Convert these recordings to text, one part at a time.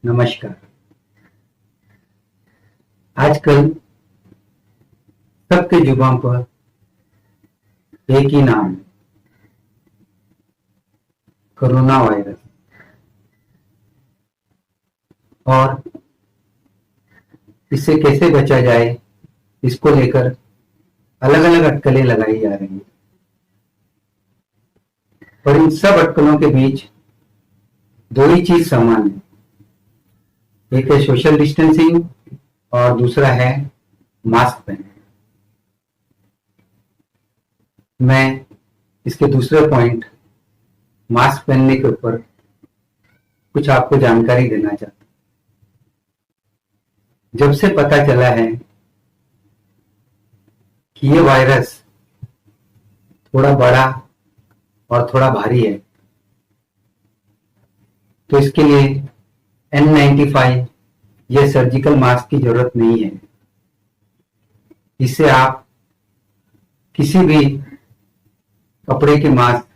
नमस्कार। आजकल सबके जुबान पर एक ही नाम है, कोरोना वायरस। और इससे कैसे बचा जाए, इसको लेकर अलग अलग अटकलें लगाई जा रही हैं। पर इन सब अटकलों के बीच दो ही चीज समान है, एक है सोशल डिस्टेंसिंग और दूसरा है मास्क पहनना। मैं इसके दूसरे पॉइंट मास्क पहनने के ऊपर कुछ आपको जानकारी देना चाहता हूं। जब से पता चला है कि ये वायरस थोड़ा बड़ा और थोड़ा भारी है, तो इसके लिए N95 या सर्जिकल मास्क की जरूरत नहीं है। इससे आप किसी भी कपड़े के मास्क,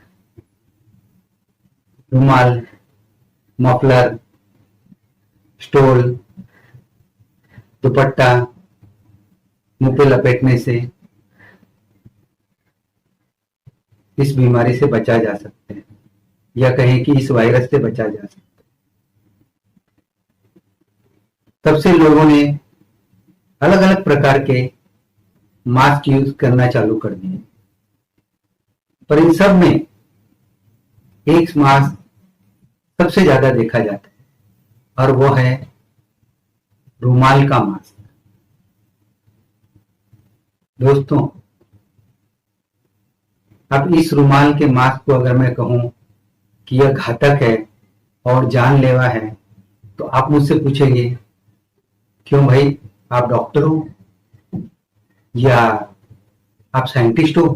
रुमाल, मफलर, स्टोल, दुपट्टा मुंह पे लपेटने से इस बीमारी से बचा जा सकता है, या कहें कि इस वायरस से बचा जा सकता है। तब से लोगों ने अलग अलग प्रकार के मास्क यूज करना चालू कर दिए, पर इन सब में एक मास्क सबसे ज्यादा देखा जाता है और वो है रुमाल का मास्क। दोस्तों, अब इस रुमाल के मास्क को अगर मैं कहूं कि यह घातक है और जानलेवा है, तो आप मुझसे पूछेंगे, क्यों भाई, आप डॉक्टर हो या आप साइंटिस्ट हो?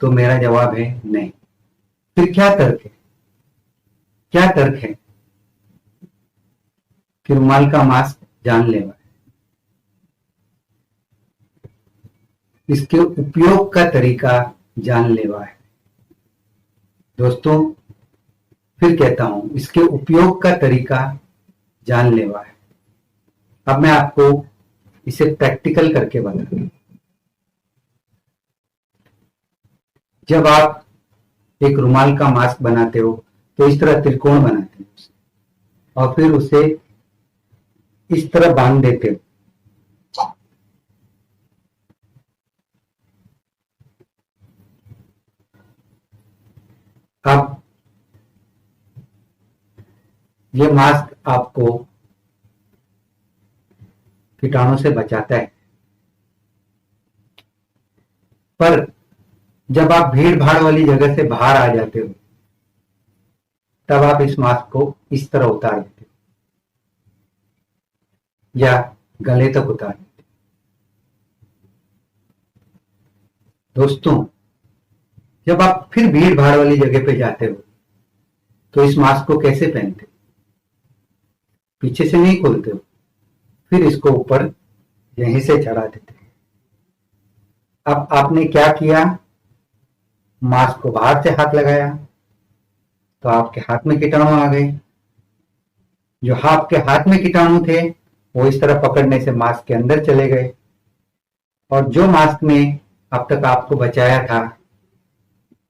तो मेरा जवाब है नहीं। फिर क्या तर्क है? क्या तर्क है कि रुमाल का मास्क जानलेवा है? इसके उपयोग का तरीका जानलेवा है। दोस्तों, फिर कहता हूं, इसके उपयोग का तरीका जानलेवा है। अब मैं आपको इसे प्रैक्टिकल करके बताता हूं। जब आप एक रुमाल का मास्क बनाते हो तो इस तरह त्रिकोण बनाते हो और फिर उसे इस तरह बांध देते हो। अब ये मास्क आपको कीटाणु से बचाता है, पर जब आप भीड़ भाड़ वाली जगह से बाहर आ जाते हो तब आप इस मास्क को इस तरह उतार देते हो या गले तक उतार देते हो। दोस्तों, जब आप फिर भीड़ भाड़ वाली जगह पे जाते हो तो इस मास्क को कैसे पहनते हो? पीछे से नहीं खोलते हो, फिर इसको ऊपर यहीं से चढ़ा देते हो। अब आपने क्या किया? मास्क को बाहर से हाथ लगाया तो आपके हाथ में कीटाणु आ गए। जो आपके हाथ में कीटाणु थे वो इस तरह पकड़ने से मास्क के अंदर चले गए, और जो मास्क ने अब तक आपको बचाया था,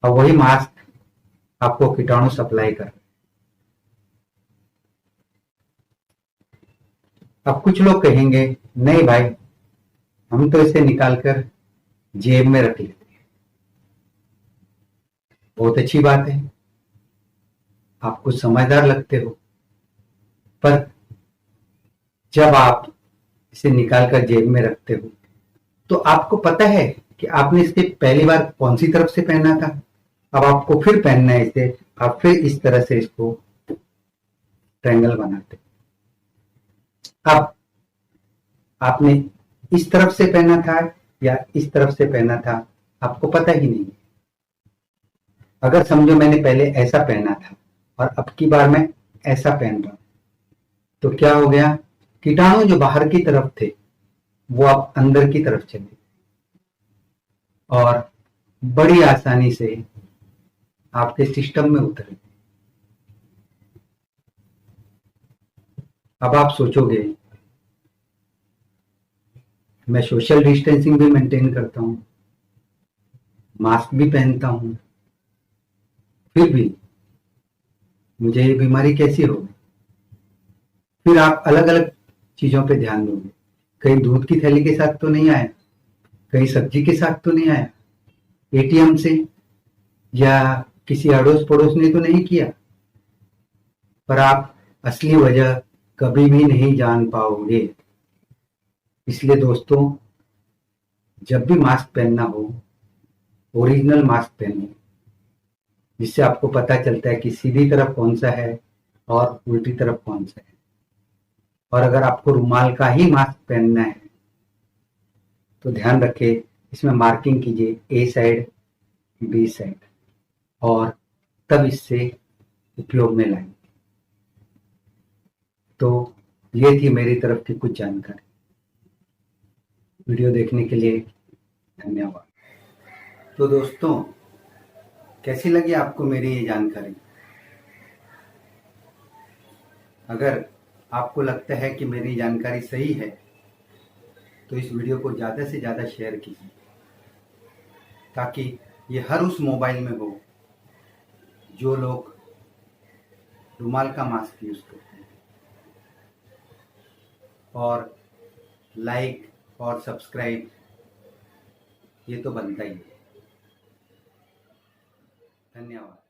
अब वही मास्क आपको कीटाणु सप्लाई कर। अब कुछ लोग कहेंगे, नहीं भाई, हम तो इसे निकालकर जेब में रख लेते हैं। बहुत अच्छी बात है, आप कुछ समझदार लगते हो, पर जब आप इसे निकालकर जेब में रखते हो तो आपको पता है कि आपने इसे पहली बार कौन सी तरफ से पहना था। अब आपको फिर पहनना है इसे, आप फिर इस तरह से इसको ट्रायंगल बनाते। अब आपने इस तरफ से पहना था या इस तरफ से पहना था, आपको पता ही नहीं। अगर समझो मैंने पहले ऐसा पहना था और अब की बार मैं ऐसा पहन रहा हूं, तो क्या हो गया? कीटाणु जो बाहर की तरफ थे वो अब अंदर की तरफ चले और बड़ी आसानी से आपके सिस्टम में उतरे। अब आप सोचोगे मैं सोशल डिस्टेंसिंग भी मेंटेन करता हूँ, मास्क भी पहनता हूँ, फिर भी मुझे ये बीमारी कैसी हो गई? फिर आप अलग अलग चीजों पे ध्यान दोगे। कहीं दूध की थैली के साथ तो नहीं आया, कहीं सब्जी के साथ तो नहीं आया, एटीएम से या किसी अड़ोस पड़ोस ने तो नहीं किया। पर आप असली वजह कभी भी नहीं जान पाओगे। इसलिए दोस्तों, जब भी मास्क पहनना हो, ओरिजिनल मास्क पहनो, जिससे आपको पता चलता है कि सीधी तरफ कौन सा है और उल्टी तरफ कौन सा है। और अगर आपको रुमाल का ही मास्क पहनना है तो ध्यान रखें, इसमें मार्किंग कीजिए ए साइड, बी साइड, और तब इससे उपयोग में लाएं। तो ये थी मेरी तरफ की कुछ जानकारी। वीडियो देखने के लिए धन्यवाद। तो दोस्तों, कैसी लगी आपको मेरी ये जानकारी? अगर आपको लगता है कि मेरी जानकारी सही है तो इस वीडियो को ज़्यादा से ज़्यादा शेयर कीजिए, ताकि ये हर उस मोबाइल में हो जो लोग रुमाल का मास्क यूज़ करते हैं। और लाइक और सब्सक्राइब ये तो बनता ही है। धन्यवाद।